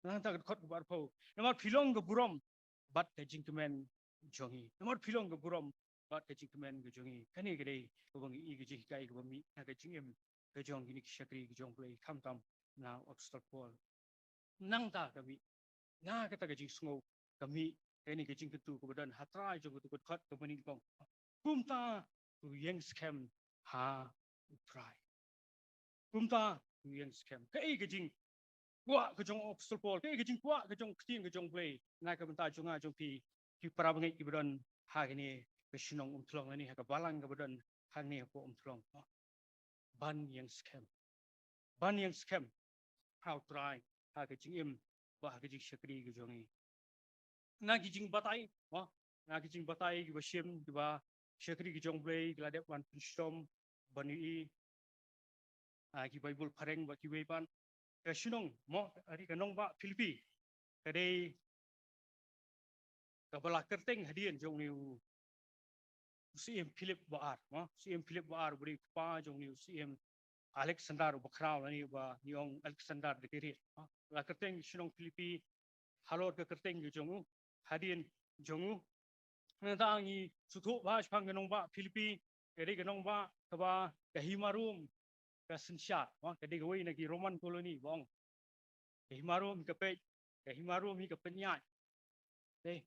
nang ta khot bar pho namar philong ga burom bat te jingmen jongi namar philong ga burom bat te jingmen ga jongi kani ga dei ko bang I ga ji kai ga mi na ga jingem ga jong gi ni shakri ga jong play kham tam na obstal pol nang ta ga mi nga ka ta ga jing sngo ga mi kani ga jing tu ko dan hatrai jong tu ko khot ga mani kong kum ta tu yeng scam ha try kum ta tu yeng scam kai ga jing qua cái trong obstacle Paul cái chính qua cái trong team cái trong play ngay cái bên ta chúng trong pi para bangai ki beron ha ini cái sinong thlong ani ha ka balang cái beron hang ni ko thlong ban yang scam how try ha cái chính im và cái chính shakri cái trong ni na cái chính batai na cái chính batai cái bashim cái ba shakri cái trong play cái la dep one storm bani cái bible pareng ba ki weban cái sinong mo ari cái nong ba Philippi cái đây kabala kerteng hadian jong niu CM Philip Baar CM Philip Baar beri pa jong niu CM Alexander Bakrao ni ba niong Alexander de kiri la kerteng sinong Philippi halor ke kerteng jong hadian jong na ngi suthu ba phang nong ba Philippi kedi nong ba ka ba ka himarum ka sinsha kedi goi na ki Roman colony bong ka himarum ka himarum hi ka penyai deh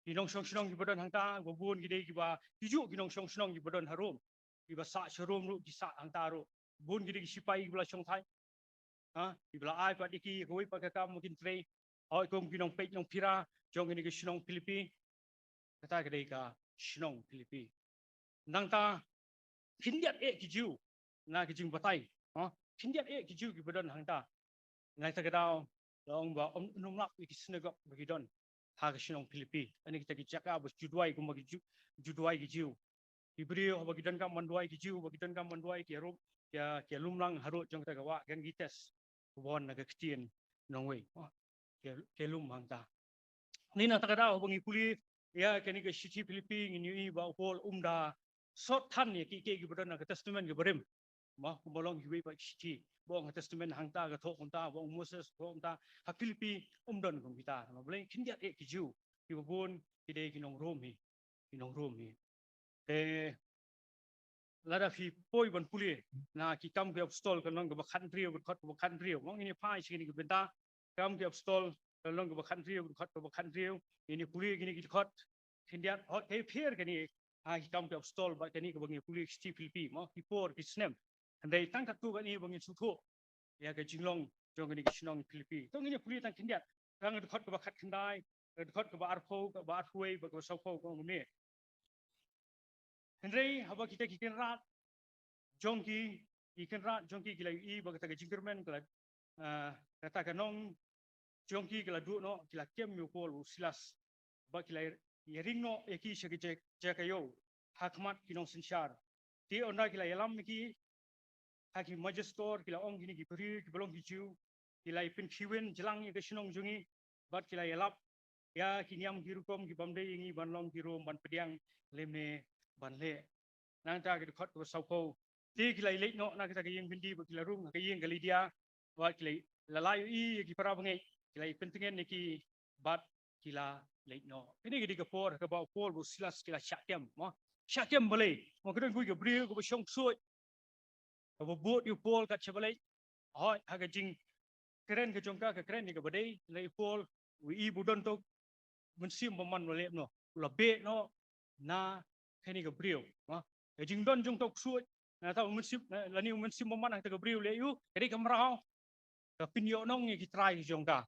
kinong song ki bodon hangta go bun ki dei ki ba tiju kinong song ki bodon harum ki ba sa sharum ru ki sa hangta ru bun ki dei sipai ki bla song thai ki bla ai pa diki hoi pa ka kam mukin trei oi kom kinong pek nong pira jong ki sinong Philippi kata ki dei ka sinong Philippi nang ta kindiat ki ju na ki jing batai kindiat ki ju ki bodon hangta ngai ta ka dau long ba nong lak ki sinagok ki don ha ka sinong Philippi ani kita ki chaka bos judwai ko magi judwai ki jiu ibrio bagi dan kam manduai ki jiu bagi dan kam manduai ki ro ya lumlang harut jong ta wa gan gites won na ka ktien nongwei ke lum hangta ni na ta ka dau bangi puli ya ke ni ka shiti Philippi ni ba hol umda sot than ni ki bodon na ka testament ki berim ma kumolong ki ba shiti bong testament hangta ka thok ta bong Moses thok ta ha Philippi don kum kita ma boleh kindiat ki jiu ki bun ki dei ki nong rom hi te lada fi poi ban puli na ki kam ki stall ka nong ba country ba khot ba country mong ini pai sini ki benta kam ki stall ka nong ba country ba khot ba country ini puli gini ki khot kindiat hot he pher kani ha ki kam ki stall ba kani ka bangi puli sti Philippi mo ki por ki snem andai tang ka tu kani bangi suthu ya ka jinglong jong kani ki sinong Philippi tong ini puli tang kindiat kang khot ba khat khandai khot ka ba arpho ka ba arphui ba ka sopho ko ngni Henry haba kita kikin rat jongki kikin rat jongki kila I ba kita jingkermen kila kata kanong jongki kila du no kila kem yu pol silas ba kila yering no eki shaki jakayo hakmat kinong sinshar ti onda kila yalam ki haki majestor kila ong gini ki peri ki belong ki jiu kila ipin kiwen jelang ke sinong jongi bat kila yalap ya kiniam kirukom ki bamde ingi banlong kirom ban pediang lemne ban le nang ta ki khot ko sauko ti ki lai lek no na kita ki yeng bindi ba ki la rum ka yeng gali dia wa ki lai la lai I ki para bangai ki lai pentingen ni ki bat ki la lek no ini ki ka por ka ba por bu silas ki la syakem mo syakem boleh mo kedon ku ki bri ko shong suoi ka bo bot yu pol ka chabalai hoi ha ka jing keren ka jongka ka keren ni ka badai lai pol wi I budon to mensim paman boleh no la be no na keni ka brio e jing don jong tok suoi na ta mensim la ni mensim paman ta ka brio le yu kedi ka mrao ka pinyo nong ki try jong ka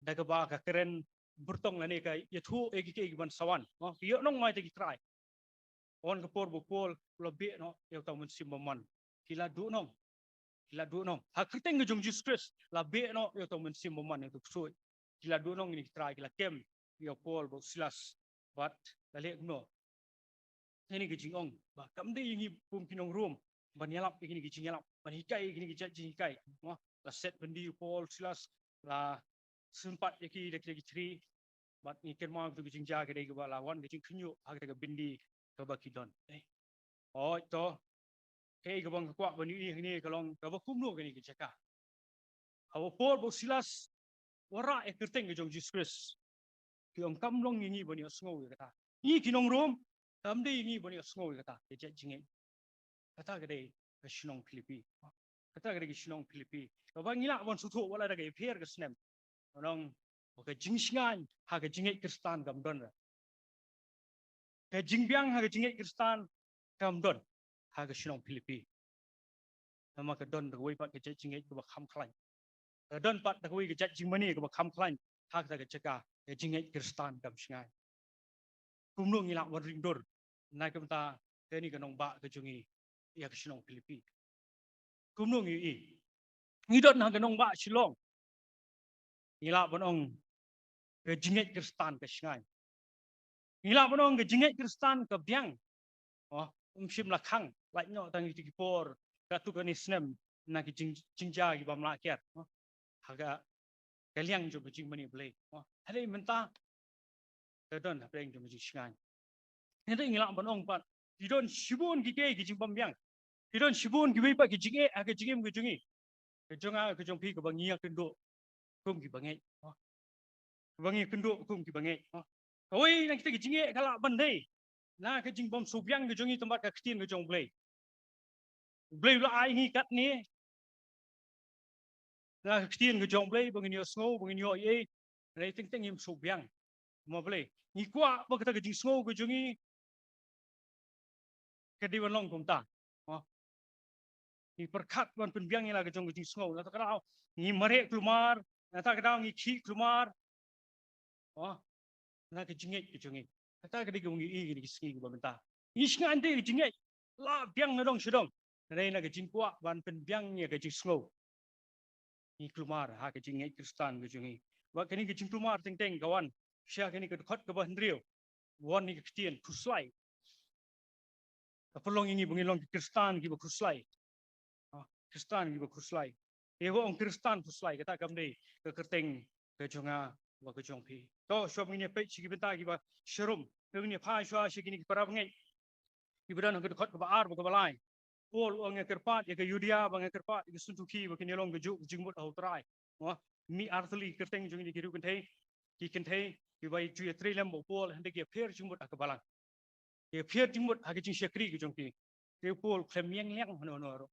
da ka ba ka keren burtong la ni ka ye thu e ki ban sawan ki yo nong mai ta ki try on ka por bo pol la be no ye ta mensim paman kila du nong ha kriteng jong Jesus Christ la be no ye ta mensim paman tu suoi kila du nong ni try kila kem yo pol bo silas bat la le no ini ki jingong ba kamde ingi pum kinong room ban yalap ini ki jingalap ban hikai ini ki jing hikai la set bendi pol silas la sempat yaki leki tri bat ni ken ma tu ki jingja ke dei ba lawan ki jing khunyu ha ke bendi ka ba ki don oi to ke ga bang kwa ban ni kalong ka ba kum no ke ni ki chaka ha pol bo silas wara kerteng ke jong Jesus ki ong kam long ngi boni osngo kata ni ki nong rom tam de ngi boni osngo kata ke je jinge kata ke de ke shnong Philippi kata ke shnong Philippi ka ba ngila bon su tho wala da ke pher ke snem nong ke jing singan ha ke jinge Kristan gam don ke jing biang ha ke jinge Kristan gam don ha ke shnong Philippi nama ke don de wei pat ke je jinge ke ba kham khlain don pat de wei ke je jing mani ke ba kham khlain ha ke chaka ke jinge Kristan gam singai kum no ngila bon ring dor na ke ta ke ni ke nong ba ke jungi ya ke shnong Philippi kum no ngi don ha ke nong ba shilong ngila bon ong ke jinge Kristan ke singai ngila bon ong ke jinge Kristan ke biang sim la khang lại nhọ tang ti por ka tu kan isnem na ki jingja ki bam la kyat ha ga ka liang jo jing mani ble ha dei menta ka don ha preng jo ji shngan ne dei ngila bon ong pat ki don shibun ki ke ki jing bam biang ki don shibun ki ba ki jing e ha ki jing ki jungi ke jonga ke jong pi ko bang ya kendo kum ki bangai bangi kendo kum ki bangai oi na kita ki jing e kala ban dei na ke jing bom su biang ke jongi tempat ka ktin ke jong ble la ai ngi kat ni na ktin ke jong ble bang ni snow bang ni ye nei ting ting im su biang mo ble ni kwa ba ka ke jing snow ke jongi ke di long kum ta ni perkat ban pen biang ila ke jong jing snow na ta ka ni mare klumar na ta ka ni chi klumar na ke jinge ke jongi ta ka di ke ngi i ke ski ke ba menta ni sngan de jinge la biang na dong shidong nei na ke jing kwa ban pen biang ni ke jing snow ni klumar ha ke jinge Kristan ke jongi wa ke ni ke jing klumar ting ting kawan sia ke ni ke khot ke ba hendrio won ni ke ktien kuslai ka pelong ini bungi long Kristan ki ba kuslai Kristan ki ba kuslai e ho ong Kristan kuslai kata kam dei ke kerteng ke jonga wa ke jong pi to shop ni pe chi ki benta ki ba sherum ke ni pha shwa shi ki ni parab ngai ki bedan ke khot ke ba ar ba ke balai pol ong ke kerpat ke yudia bang ke kerpat ke suntuki ba ke ni long ke ju jingmut au trai mi arthli kerteng jong ni ki ru kan thei ki bai ju tre lem bo pol hande ke pher jingmut ak balang ke pher jingmut ha ke jing shekri ke jong pi ke pol khem yang liang no no ro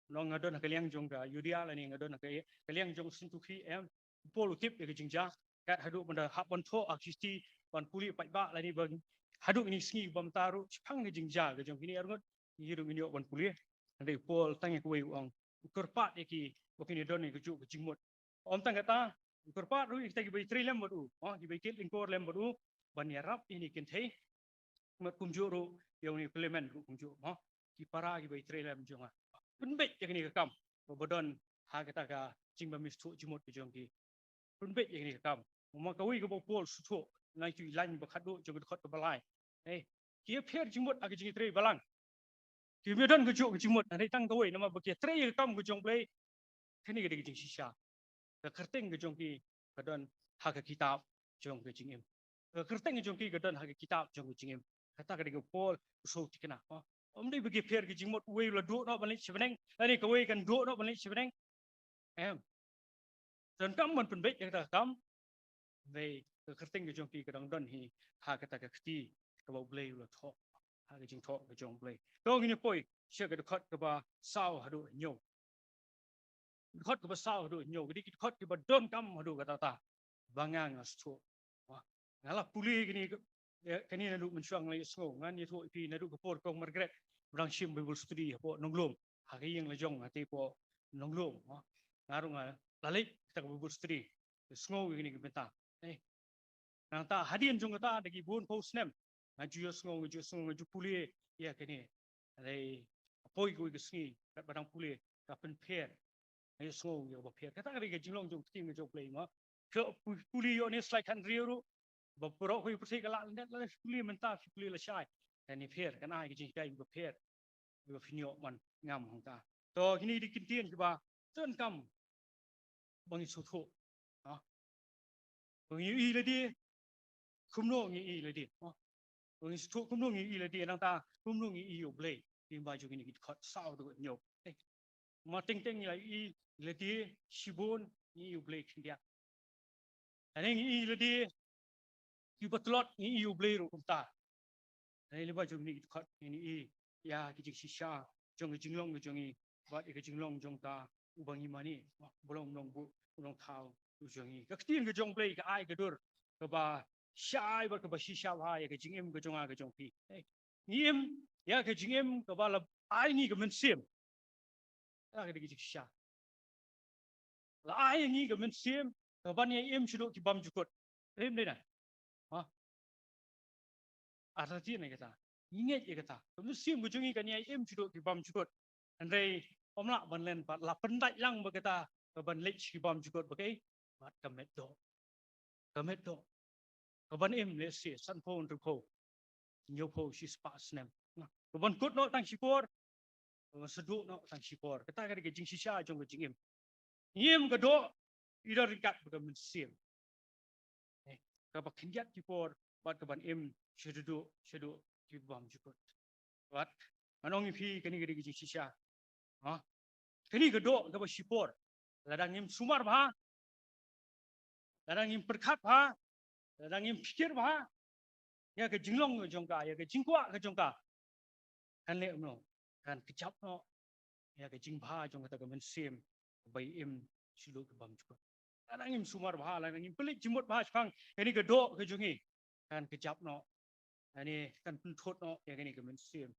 long ngadon ke liang jong ga yudia la ni ngadon ke liang jong suntuki em pol tip ke jingja kat hadu benda hak bon tho akisti ban puli pai ba la ni bang hadu ni sngi bam taru chpang ke jingja ke jong kini arngot yiru ni bon puli ande pol tang ke wei ong korpat ki bokini don ni ke ju ke jingmut om tang kata korpat ru kita ki bai tri lem bodu ki bai kit lingkor lem bodu ban yarap ini kin thei mat kum ju ru yong ni parliament ru kum ju ki para ki bai tri lem jonga pun bet yang ni ke kam bodon ha kata ka jingba mistu jimut ke jong ki pun bet yang ni ke kam ma ka wi ke bo pol su tho nai tu lan ba khadu jong khot ke balai ki pher jimut ak jing tri balang ki me don ke ju ke jimut nai tang ka wi nama ba ke tri ke kam ke jong play kini ke jing shisha ke kerteng ke jong ki kadon ha ke kitab jong ke jingem ke kerteng ke jong ki kadon ha ke kitab jong ke jingem kata ke pol so tikena om dei bagi pher ke jingmot wei la do no balik sebeneng ani ke wei kan do no balik sebeneng dan kam man pen bet yang ta kam wei ke kerteng ke jong ki kadang don hi ha kata ke kti ke ba blei la tho ha ke jing tho ke jong blei to ngini poi sia ke khot ke ba sao hadu nyo khot ke ba sao hadu nyo di khot ke ba don kam hadu kata ta bangang astu ngala puli gini kini nadu mensuang lai sngo ngan ni tho pi nadu ke por kong Margaret rang shim bible study po nonglom ha ke yang la jong ati po nonglom ngarung la lai ta bible study sngo gini ke benta nang ta hadien jong ta de ki bon po snem ju sngo ju puli ya kini lai poi ko ke sngi kat barang puli ka pen pher ai sngo yo ba pher kata ke jinglong jong tim jong play ma ke puli yo ni slide kan riu ba pro ko persi kala net la puli menta puli la shai ni pher kan ai ke jing kai ba pher ba finyo man ngam hong ta to kini di kitien ba ton kam bang su tho bang yi le di kum no ngi le di bang su tho kum no ngi le di nang ta kum no ngi yo ble tim ba ju kini ki khot sao do nyo ma ting ting la i le di shibon ni yo ble kin dia Ani ngi ledi ki batlot ngi beli ru kumta. Ani leba jom ni khot ni ya ki shisha jong ki jinglong ki jongi wat ki jinglong jong ta ubangi mani bolong nong bu nong thau tu jongi ka tin ki jong play ka ai ka dur ka ba shai ba ka ba shisha ba ya ki jingem ka jonga ka jong pi ngiem ya ka jingem ka ba la ai ni ka men sim ya ka ki shisha la ai ni ka men sim ka ba ni em chudo ki bam jukot em đây này ha ada ti này kata inget ya kata men sim ka jongi ka ni em chudo ki bam jukot andai omla ban len pat la pendai lang ba kata ka ban lech ki bam jukot ba kai bat kamet do ka ban em le si san phone tu ko nhiều phô si spa snem ka ban kut no tang sipor ka sedu no tang sipor kata ka ke jing sisa jong ka jing em ka do ida rikat ka men sim ka ba khinjat sipor bat ka ban em sedu ki bam jukot wat anong phi kani ka jing sisa ha kani ka do ka ba sipor ladang em sumar ba ladang em perkhat ba ladang em pikir ba ya ke jinglong ke jongka ya ke jingkwa ke jongka kan le no kan kecap no ya ke jingba jongka ta men sim bai im silu ke bam jukot anang im sumar ba la nang im pelik jimot ba chang ini ke do ke jongi kan kecap no ani kan thot no ya ke ni ke men sim